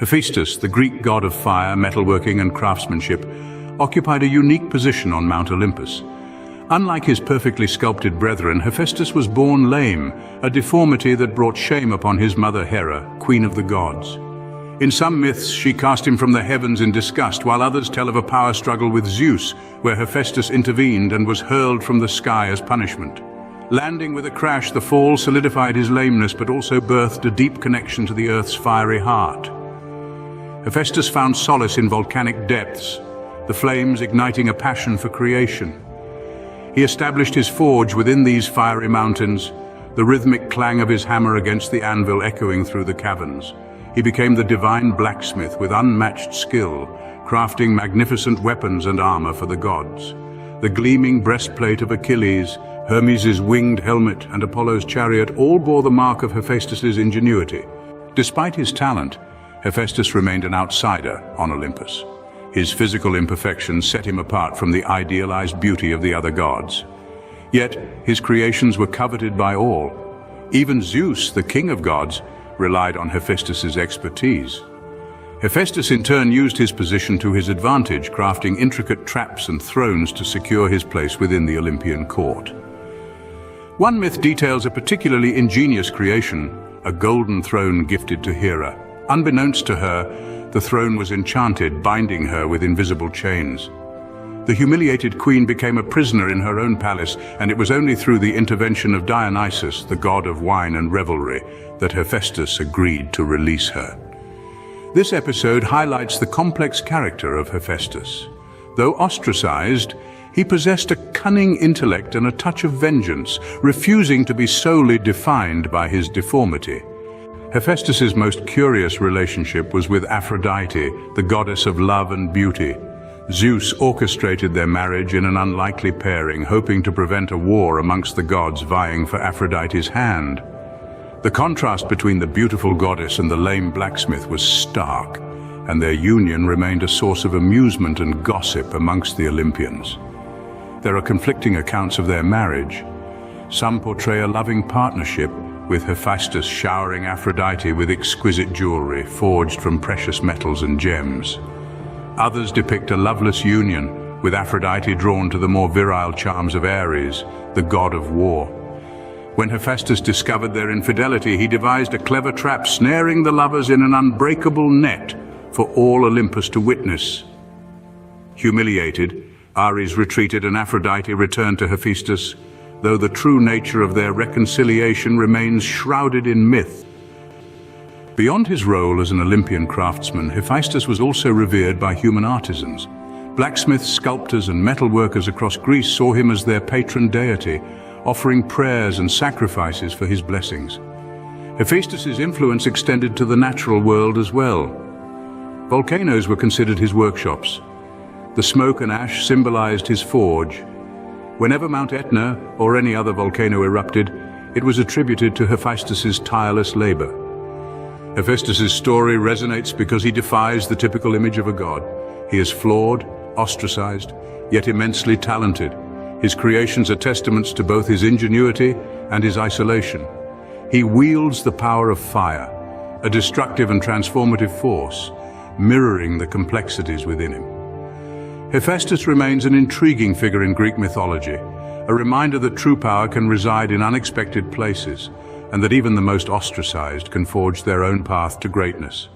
Hephaestus, the Greek god of fire, metalworking and craftsmanship, occupied a unique position on Mount Olympus. Unlike his perfectly sculpted brethren, Hephaestus was born lame, a deformity that brought shame upon his mother Hera, queen of the gods. In some myths, she cast him from the heavens in disgust, while others tell of a power struggle with Zeus, where Hephaestus intervened and was hurled from the sky as punishment. Landing with a crash, the fall solidified his lameness but also birthed a deep connection to the earth's fiery heart. Hephaestus found solace in volcanic depths, the flames igniting a passion for creation. He established his forge within these fiery mountains, the rhythmic clang of his hammer against the anvil echoing through the caverns. He became the divine blacksmith with unmatched skill, crafting magnificent weapons and armor for the gods. The gleaming breastplate of Achilles, Hermes' winged helmet, and Apollo's chariot all bore the mark of Hephaestus' ingenuity. Despite his talent, Hephaestus remained an outsider on Olympus. His physical imperfections set him apart from the idealized beauty of the other gods. Yet, his creations were coveted by all. Even Zeus, the king of gods, relied on Hephaestus' expertise. Hephaestus in turn used his position to his advantage, crafting intricate traps and thrones to secure his place within the Olympian court. One myth details a particularly ingenious creation, a golden throne gifted to Hera. Unbeknownst to her, the throne was enchanted, binding her with invisible chains. The humiliated queen became a prisoner in her own palace, and it was only through the intervention of Dionysus, the god of wine and revelry, that Hephaestus agreed to release her. This episode highlights the complex character of Hephaestus. Though ostracized, he possessed a cunning intellect and a touch of vengeance, refusing to be solely defined by his deformity. Hephaestus' most curious relationship was with Aphrodite, the goddess of love and beauty. Zeus orchestrated their marriage in an unlikely pairing, hoping to prevent a war amongst the gods vying for Aphrodite's hand. The contrast between the beautiful goddess and the lame blacksmith was stark, and their union remained a source of amusement and gossip amongst the Olympians. There are conflicting accounts of their marriage. Some portray a loving partnership, with Hephaestus showering Aphrodite with exquisite jewelry forged from precious metals and gems. Others depict a loveless union, with Aphrodite drawn to the more virile charms of Ares, the god of war. When Hephaestus discovered their infidelity, he devised a clever trap, snaring the lovers in an unbreakable net for all Olympus to witness. Humiliated, Ares retreated and Aphrodite returned to Hephaestus, though the true nature of their reconciliation remains shrouded in myth. Beyond his role as an Olympian craftsman, Hephaestus was also revered by human artisans. Blacksmiths, sculptors, and metalworkers across Greece saw him as their patron deity, offering prayers and sacrifices for his blessings. Hephaestus' influence extended to the natural world as well. Volcanoes were considered his workshops. The smoke and ash symbolized his forge. Whenever Mount Etna or any other volcano erupted, it was attributed to Hephaestus' tireless labor. Hephaestus' story resonates because he defies the typical image of a god. He is flawed, ostracized, yet immensely talented. His creations are testaments to both his ingenuity and his isolation. He wields the power of fire, a destructive and transformative force, mirroring the complexities within him. Hephaestus remains an intriguing figure in Greek mythology, a reminder that true power can reside in unexpected places, and that even the most ostracized can forge their own path to greatness.